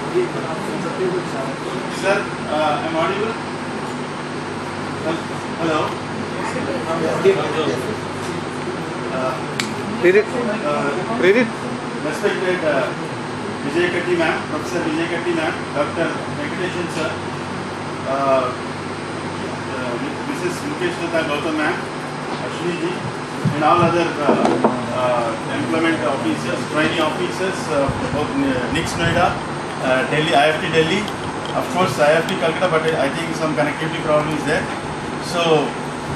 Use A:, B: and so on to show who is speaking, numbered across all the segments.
A: Sir, I'm audible? Hello?
B: Read it.
A: Respected Vijay Katti ma'am, Professor Vijay Katti ma'am, Dr. Venkateshan sir, Mrs. Mukesh Lata Gautam ma'am, Ashwini ji, and all other employment officers, training officers, both NICS Noida, Delhi, IFT Delhi, of course IFT Calcutta, but I think some connectivity problem is there. So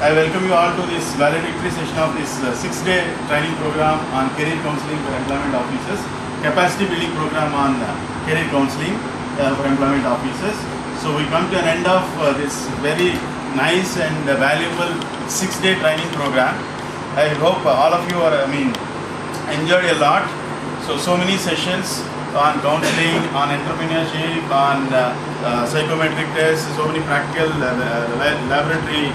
A: I welcome you all to this valedictory session of this 6-day training program on career counseling for employment officers, capacity building program on career counseling for employment officers. So we come to an end of this very nice and valuable 6-day training program. I hope all of you are, enjoyed a lot. So many sessions on counseling, on entrepreneurship, on psychometric tests, so many practical laboratory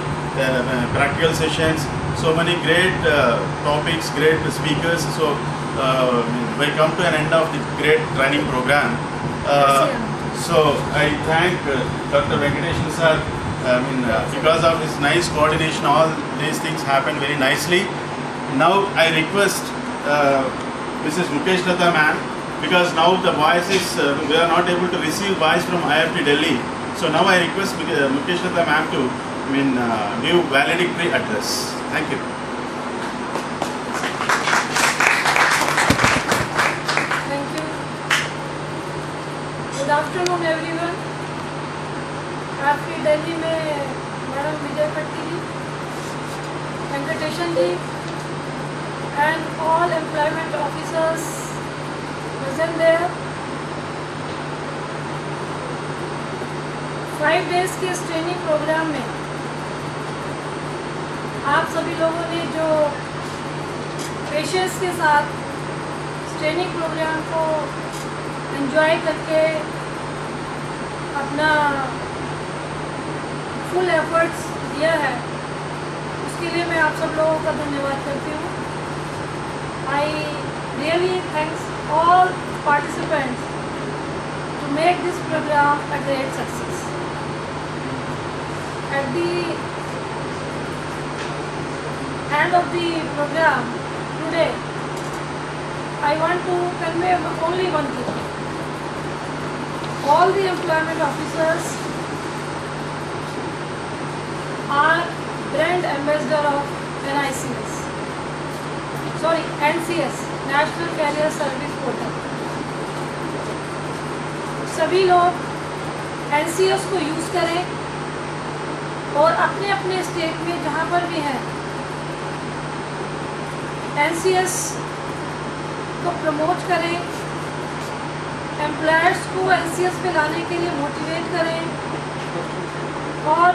A: practical sessions, so many great topics, great speakers. So we come to an end of the great training program. So I thank Dr. Venkateshan sir. Because of this nice coordination, all these things happen very nicely. Now I request Mrs. Mukesh Lata ma'am, because now the voice is, we are not able to receive voice from IFT Delhi. So now I request Mukesh Lata ma'am to give valedictory address. Thank you.
C: Thank you. Good afternoon everyone. IFT Delhi में madam विजय कट्टी जी, वेंकटेशन जी, and all employment officers present there. 5 days के इस training programme में आप सभी लोगों ने जो पेशेंस के साथ ट्रेनिंग प्रोग्राम को एंजॉय करके अपना फुल एफर्ट्स दिया है, उसके लिए मैं आप सब लोगों का धन्यवाद करती हूँ. I really thanks all participants to make this program a great success. At the end of the program today, I want to convey only one thing. All the employment officers are brand ambassador of NICS. Sorry, NCS, National Career Service Portal. सभी लोग NCS को use करें और अपने अपने state में जहाँ पर भी हैं NCS को प्रमोट करें, एम्प्लॉयर्स को NCS पे लाने के लिए मोटिवेट करें और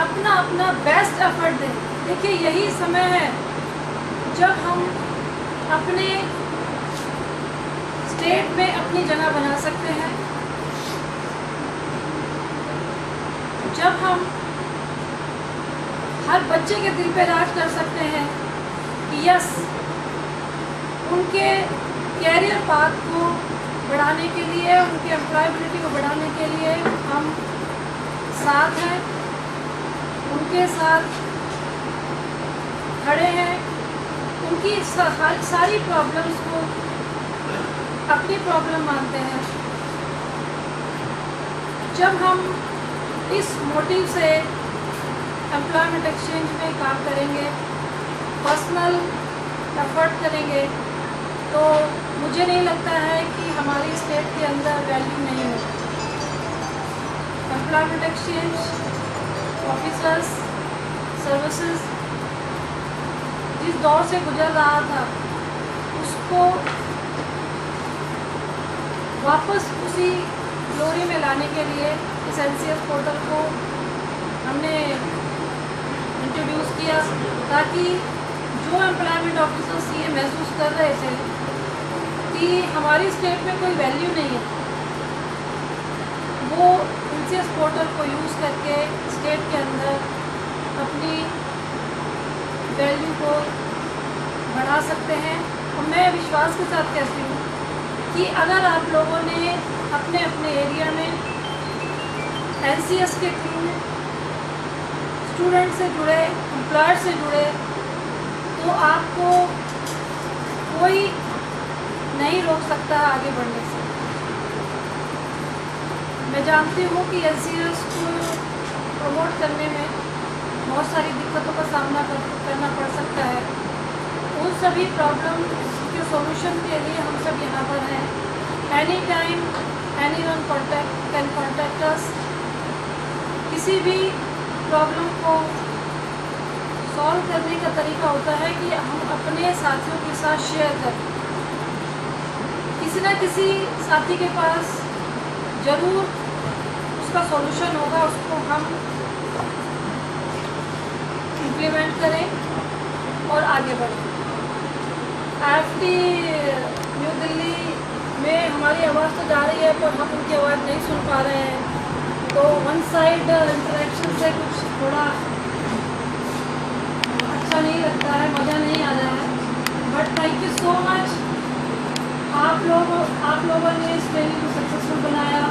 C: अपना अपना बेस्ट एफर्ट दें. देखिए यही समय है जब हम अपने स्टेट में अपनी जगह बना सकते हैं, जब हम हर बच्चे के दिल पे राज कर सकते हैं कि यस, उनके कैरियर पाथ को बढ़ाने के लिए, उनकी एम्प्लॉयबिलिटी को बढ़ाने के लिए हम साथ हैं, उनके साथ खड़े हैं, उनकी सारी प्रॉब्लम्स को अपनी प्रॉब्लम मानते हैं. जब हम इस मोटिव से एम्प्लॉयमेंट एक्सचेंज में काम करेंगे, पर्सनल एफर्ट करेंगे, तो मुझे नहीं लगता है कि हमारी स्टेट के अंदर वैल्यू नहीं होगी. एम्प्लॉयमेंट एक्सचेंज ऑफिसर्स सर्विसेज जिस दौर से गुजर रहा था, उसको वापस उसी ग्लोरी में लाने के लिए इस NCS पोर्टल को हमने इंट्रोड्यूस किया, ताकि जो एम्प्लॉयमेंट ऑफिसर्स ये महसूस कर रहे थे कि हमारी स्टेट में कोई वैल्यू नहीं है, वो NCS पोर्टल को यूज़ करके स्टेट के अंदर अपनी वैल्यू को बढ़ा सकते हैं. और मैं विश्वास के साथ कहती हूँ कि अगर आप लोगों ने अपने अपने एरिया में NCS के थ्रू स्टूडेंट से जुड़े, एम्प्लॉयर से जुड़े, तो आपको कोई नहीं रोक सकता आगे बढ़ने से। मैं जानती हूँ कि NCS को प्रमोट करने में बहुत सारी दिक्कतों का सामना करना पड़ सकता है। उन सभी प्रॉब्लम के सॉल्यूशन के लिए हम सब यहाँ पर हैं। Any time anyone can contact us. किसी भी प्रॉब्लम को सॉल्व करने का तरीका होता है कि हम अपने साथियों के साथ शेयर करें। किसी न किसी साथी के पास ज़रूर उसका सॉल्यूशन होगा, उसको हम इम्प्लीमेंट करें और आगे बढ़ें। IFT न्यू दिल्ली में हमारी आवाज़ तो जा रही है पर हम उनकी आवाज़ नहीं सुन पा रहे हैं, तो वन साइड इंटरेक्शन से कुछ थोड़ा अच्छा नहीं लगता है, मज़ा नहीं आ रहा है। But thank you so much, आप लोगों ने इस ट्रेनिंग को सक्सेसफुल बनाया।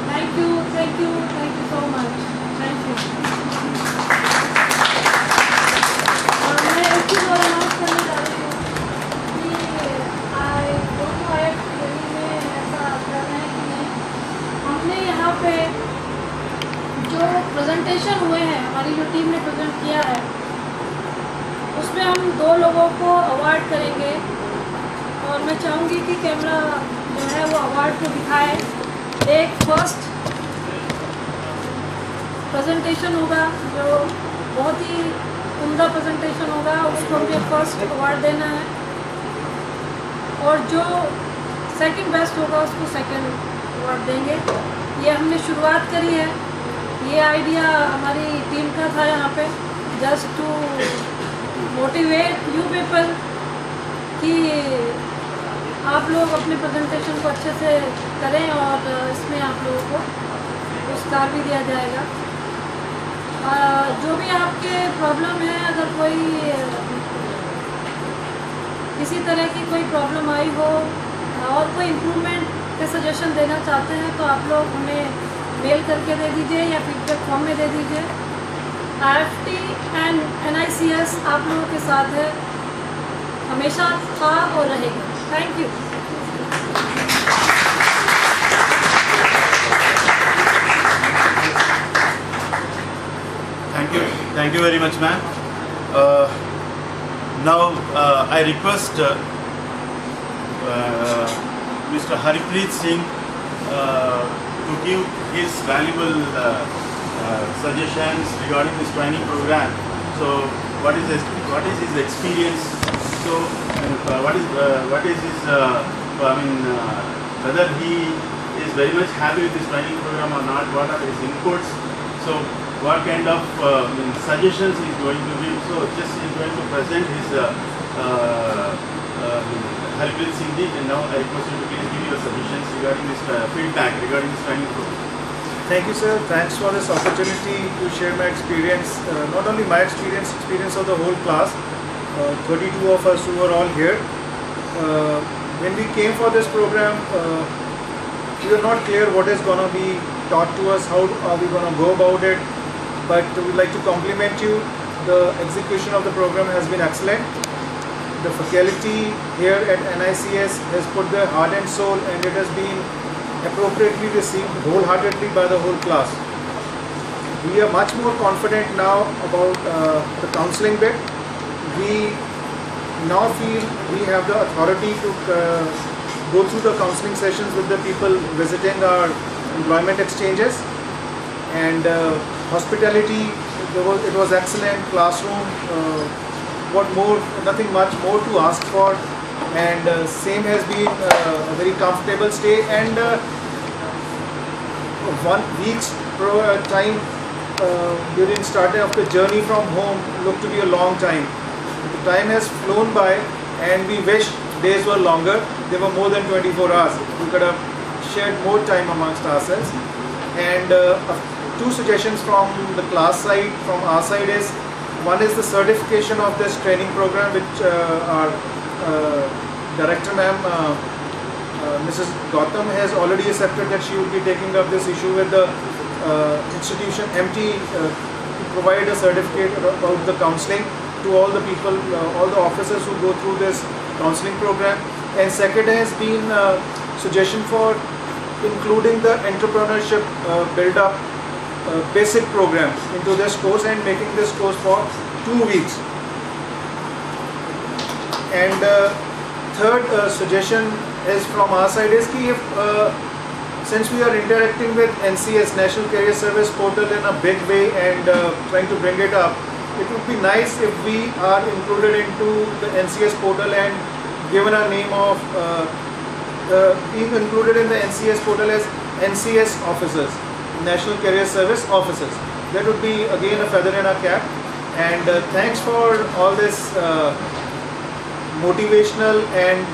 C: Thank you so much, thank you. और मैं एक चीज़ और अनाउंस करने जा रही हूँ कि IFT दिल्ली में ऐसा कर रहे हैं कि नहीं, हमने यहाँ पे जो प्रेजेंटेशन हुए हैं, हमारी जो टीम ने प्रेजेंट किया है, उसमें हम 2 लोगों को अवार्ड करेंगे और मैं चाहूँगी कि कैमरा जो है वो अवार्ड को दिखाए। एक फर्स्ट प्रेजेंटेशन होगा जो बहुत ही उम्दा प्रेजेंटेशन होगा, उसको हमें फर्स्ट अवार्ड देना है, और जो सेकंड बेस्ट होगा उसको सेकंड अवार्ड देंगे। ये हमने शुरुआत करी है, ये आइडिया हमारी टीम का था यहाँ पे, just to motivate you people कि आप लोग अपने प्रेजेंटेशन को अच्छे से करें और इसमें आप लोगों को पुरस्कार भी दिया जाएगा। जो भी आपके प्रॉब्लम है, अगर कोई किसी तरह की कोई प्रॉब्लम आई हो और कोई इम्प्रूवमेंट के सजेशन देना चाहते हैं तो आप लोग हमें मेल करके दे दीजिए या फीडबैक फॉर्म में दे दीजिए। IFT एंड NICS आप लोगों के साथ है, हमेशा था और रहेगा। Thank you.
A: Thank you very much, ma'am. Now I request Mr. Harpreet Singh to give his valuable suggestions regarding this training program. So, what is his experience? So, what is his whether he is very much happy with this training program or not? What are his inputs? So, what kind of suggestions he is going to give? So, just he is going to present his Harpreet Singh ji, and now I request you to please give your suggestions regarding this feedback regarding this training program.
B: Thank you, sir. Thanks for this opportunity to share my experience, not only my experience of the whole class, 32 of us who were all here. When we came for this program, we were not clear what is going to be taught to us, how are we going to go about it, but we would like to compliment you. The execution of the program has been excellent. The faculty here at NICS has put their heart and soul, and it has been appropriately received wholeheartedly by the whole class. We are much more confident now about the counseling bit. We now feel we have the authority to go through the counseling sessions with the people visiting our employment exchanges, and hospitality, it was excellent. Classroom, what more, nothing much more to ask for, and same has been a very comfortable stay, and 1 week's time during starting of the journey from home looked to be a long time. The time has flown by, and we wish days were longer. They were more than 24 hours. We could have shared more time amongst ourselves. And 2 suggestions from the class side, from our side is, one is the certification of this training program, which our director ma'am Mrs. Gautam has already accepted that she will be taking up this issue with the institution MT to provide a certificate about the counseling to all the people, all the officers who go through this counseling program. And second has been suggestion for including the entrepreneurship build-up basic program into this course and making this course for 2 weeks. And third suggestion is from our side is कि if since we are interacting with NCS National Career Service Portal in a big way and trying to bring it up, it would be nice if we are included into the NCS portal and given a name of being included in the NCS portal as NCS officers, National Career Service officers. That would be again a feather in our cap. And thanks for all this motivational and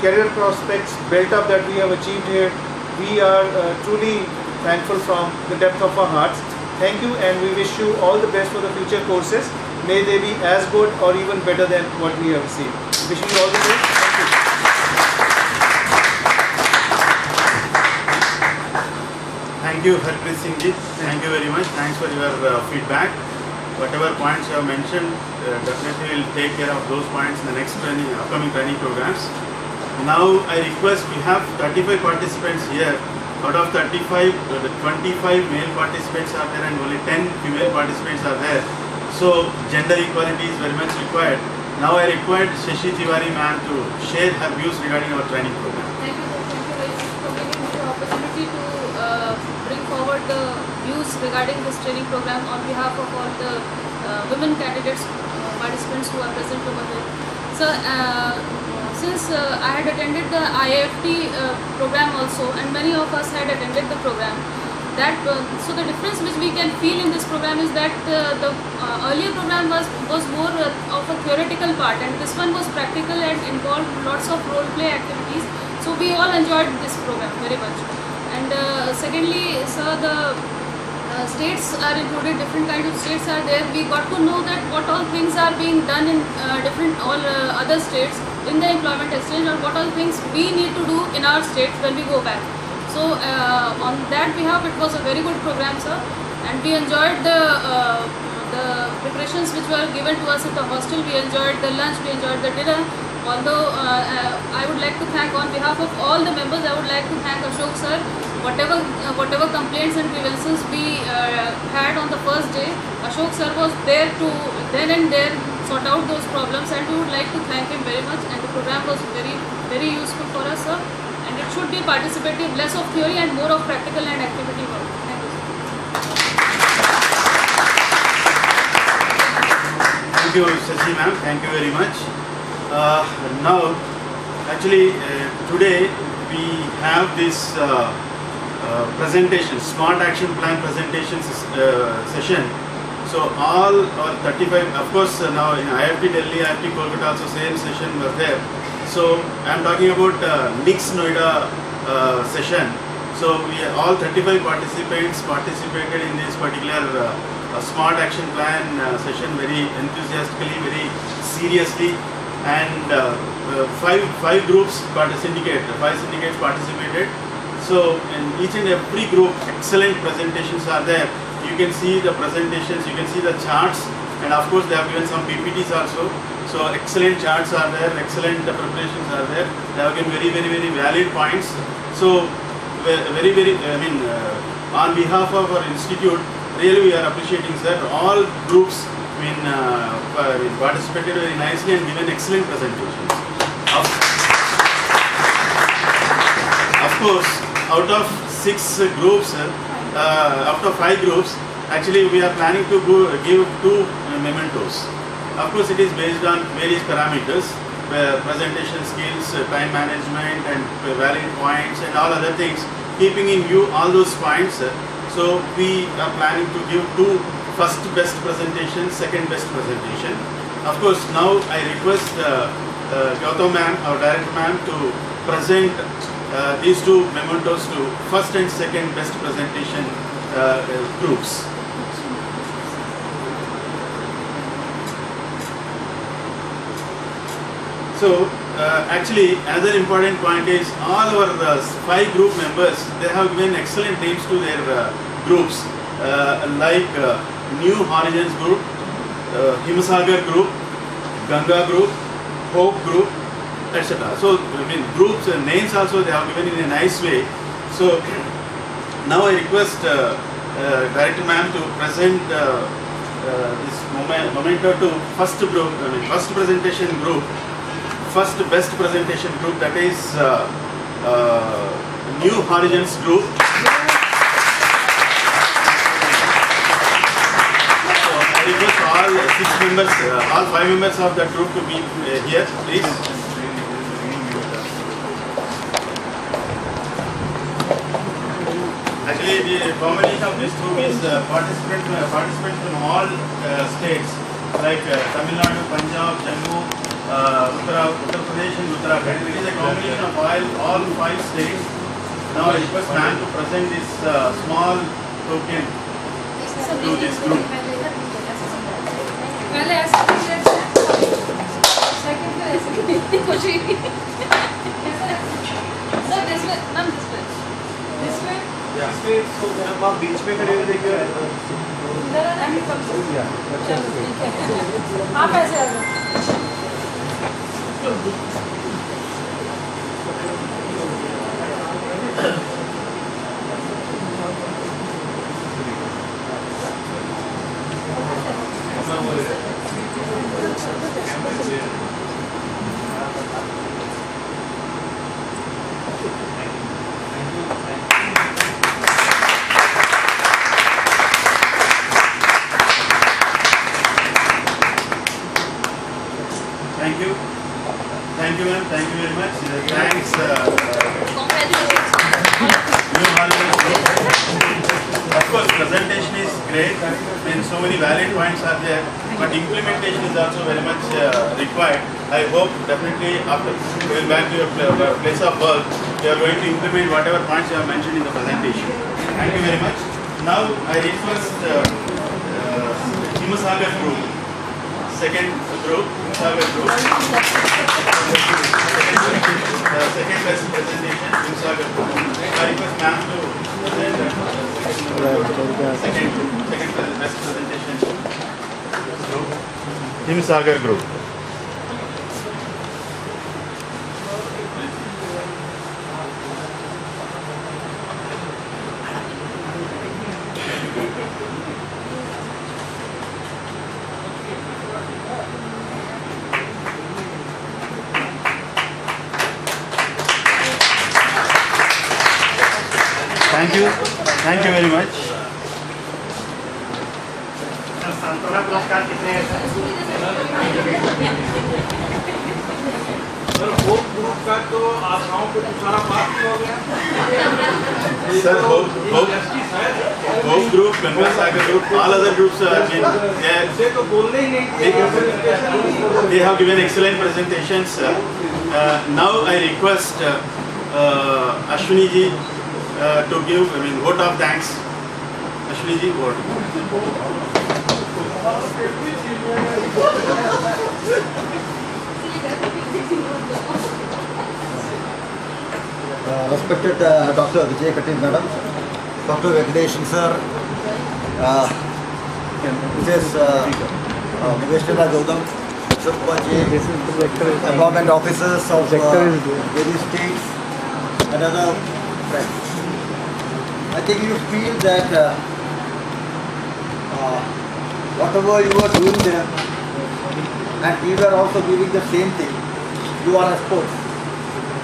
B: career prospects built up that we have achieved here. We are truly thankful from the depth of our hearts. Thank you, and we wish you all the best for the future courses. May they be as good or even better than what we have seen. Wishing you all the best. Thank you.
A: Thank you, Harpreet Singh ji. Thank you very much. Thanks for your feedback. Whatever points you have mentioned, definitely will take care of those points in the next upcoming training programs. Now I request, we have 35 participants here. Out of 35, 25 male participants are there and only 10 female participants are there. So gender equality is very much required. Now I require Shashi Tiwari ma'am to share her views regarding our training program.
C: Thank you very much for giving me the opportunity to bring forward the views regarding this training program on behalf of all the women candidates, participants who are present over here. So, since I had attended the IFT program also, and many of us had attended the program, so the difference which we can feel in this program is that the earlier program was more of a theoretical part, and this one was practical and involved lots of role play activities. So we all enjoyed this program very much. And secondly, sir, the states are included, different kinds of states are there. We got to know that what all things are being done in other states in the employment exchange, or what all things we need to do in our states when we go back. So on that behalf, it was a very good program, sir, and we enjoyed the preparations which were given to us at the hostel. We enjoyed the lunch, we enjoyed the dinner. Although I would like to thank, on behalf of all the members, I would like to thank Ashok sir. Whatever complaints and grievances we had on the first day, Ashok sir was there to then and there sort out those problems, and we would like to thank him very much. And the program was very, very useful for us, sir. And it should be participative, less of theory and more of practical and activity work. Thank you, sir.
A: Thank you, Shashi ma'am. Thank you very much. Now, actually, today we have this presentation, Smart Action Plan presentation session. So all 35, of course, now in IIT Delhi, IIT Kolkata also same session was there. So I am talking about NICS Noida session. So we all 35 participants participated in this particular Smart Action Plan session very enthusiastically, very seriously. And five groups syndicates participated. So in each and every group, excellent presentations are there. You can see the presentations, you can see the charts, and of course they have given some PPTs also. So excellent charts are there, excellent preparations are there. They have given very, very, very valid points. So very, very, on behalf of our institute, really we are appreciating, sir. All groups participated very nicely and given excellent presentations. Of course, out of 6 groups, out of 5 groups, actually we are planning to give 2 mementos. Of course, it is based on various parameters, presentation skills, time management, and valid points, and all other things. Keeping in view all those points, so we are planning to give 2 first best presentation, second best presentation. Of course, now I request Gautam ma'am, our director ma'am, to present these 2 mementos to first and second best presentation groups. So actually, another important point is all our 5 group members, they have given excellent names to their groups, like New Horizons Group, Himsagar Group, Ganga Group, Hope Group, etc. So, I mean, groups and names also they have given in a nice way. So, now I request Director Ma'am to present this memento to first group, first presentation group, first best presentation group, that is New Horizons Group. So I request all 6 members, all 5 members of that group to be here, please. Actually, the combination of this group is participants from all states like Tamil Nadu, Punjab, Jammu, Uttar Pradesh and Uttarakhand. It is a combination of all 5 states. Now I request ma'am to present this small token to this group.
C: पहले ऐसे second पे ऐसे इतनी खुशी sir this way ma'am this way
B: तो जब आप बीच में खड़े हुए देखिए
C: इधर आना है कम से चलो ठीक है आप ऐसे आ जाओ
A: Thank you ma'am, thank you very much. Thanks.
C: Congratulations.
A: New Horizons Group. Of course, presentation is great and so many valid points are there, but implementation is also very much required. I hope definitely after going back to your place of work, you are going to implement whatever points you have mentioned in the presentation. Thank you very much. Now I request Himsagar Group, second group, Himsagar Group. Second best presentation, Himsagar Group. I request ma'am to present second best presentation group, Himsagar Group. Thank you very much.
B: सांत्वना पुरस्कार कितने हैं
D: sir hope group का तो आशाओं पे तो सारा बात हो गया
A: Sir, Hope Group, Himsagar Group, all other groups have been there.
D: से तो बोलने ही नहीं
A: They have given excellent presentations. Now I request Ashwini ji to give, vote of thanks. Ashwini ji, vote.
E: Respected Dr. Vijay Katin Madam, Dr. Venkateshan Sir, Mrs. Mugeshwara Gautam, employment officers of various states and other friends. I think you feel that whatever you are doing there, and we were also doing the same thing, you are experts.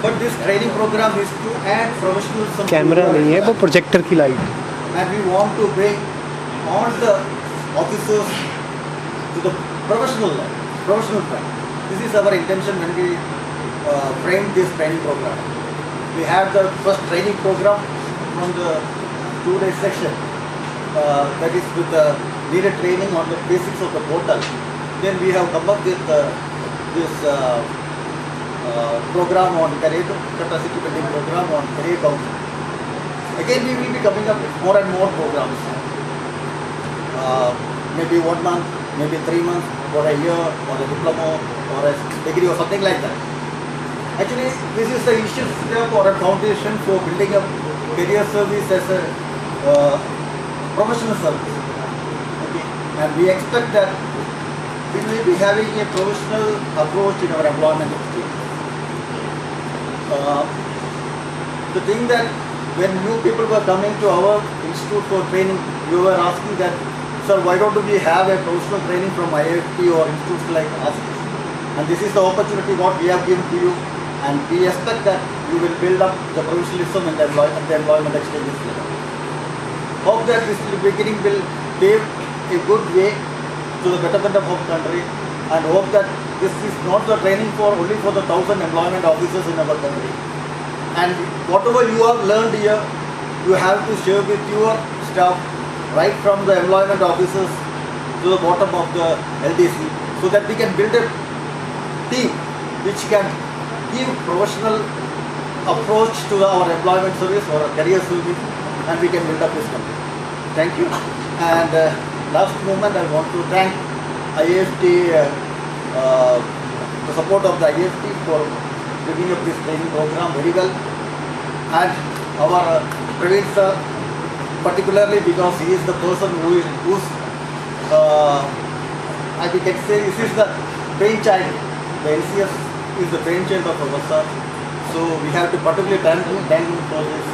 E: But this training program is to add professionalism.
F: Camera नहीं है, वो projector की light.
E: And we want to bring all the officers to the professional track. This is our intention when we framed this training program. We had the first training program from the 2-day session, that is with the needed training on the basics of the portal. Then we have come up with this program on career capacity building program on career counseling. Again, we will be coming up with more and more programs. Maybe 1 month, maybe 3 months, or a year, or a diploma, or a degree, or something like that. Actually, this is the initial step or a foundation for building up career service as a professional service. Okay, and we expect that we will be having a professional approach in our employment experience. The thing that when new people were coming to our institute for training, you were asking that, sir, why don't we have a professional training from IFT or institutes like us? And this is the opportunity what we have given to you, and we expect that you will build up the professionalism in the employment exchanges level. Hope that this beginning will pave a good way to the betterment of our country, and hope that this is not the training for only for the 1,000 employment officers in our country. And whatever you have learned here, you have to share with your staff, right from the employment officers to the bottom of the LDC, so that we can build a team which can give professional approach to our employment service or career service, and we can build up this country. Thank you. And last moment, I want to thank IFT, the support of the IFT for bringing up this training program very well, and our Praveen sir, particularly because he is the person who's I can say this is the brainchild. The NCS is the brainchild of our sir. So we have to particularly thank him for this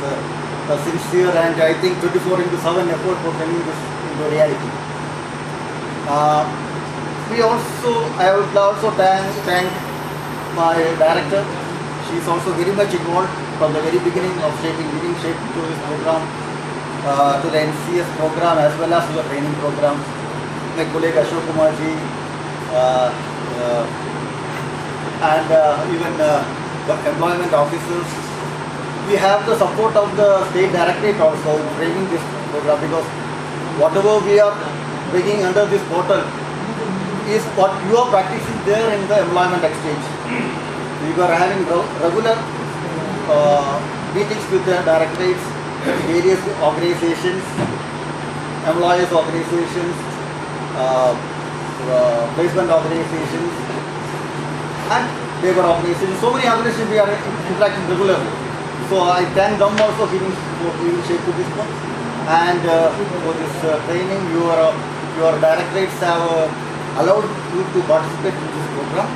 E: sincere and I think 24/7 effort for bringing this into reality. I would also thank my director. She is also very much involved from the very beginning of giving shape to this program, to the NCS program as well as to the training program. My colleague Ashok Kumar ji, and even the employment officers. We have the support of the state directorate also in framing this program, because whatever we are bringing under this portal is what you are practicing there in the employment exchange. We were having regular meetings with the directorates, various organizations, employers organizations, placement organizations, and labor organizations. So many organizations we are interacting regularly. So I thank them also for giving shape to this one. And for this training, your directorates have allowed you to participate in this program.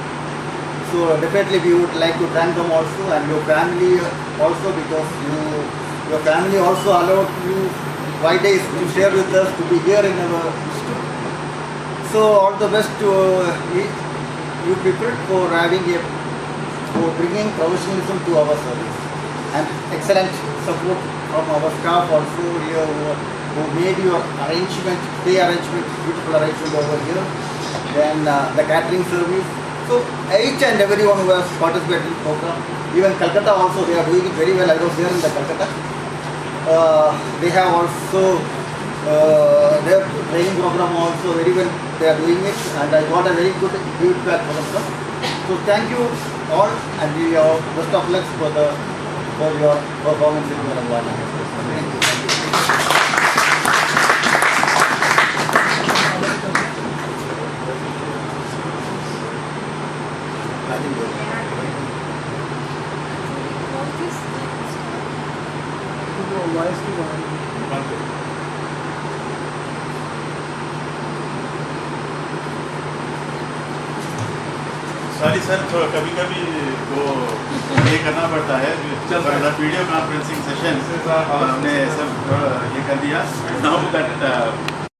E: So definitely we would like to thank them also, and your family also, because your family also allowed you 5 days to share with us, to be here in our institute. So all the best to you people for bringing professionalism to our service, and excellent support from our staff also here who made your day arrangement, beautiful arrangement over here. Then the catering service. So each and everyone who has participated in the program, even Calcutta also, they are doing it very well. I was there in the Calcutta. They have also their training program also very well. They are doing it, and I got a very good feedback from them. So thank you all, and we are best of luck for your performance in your employment. Thank you.
A: Sorry sir, तो कभी कभी वो ये करना पड़ता है, video conferencing session हमने सब ये कर दिया. Now that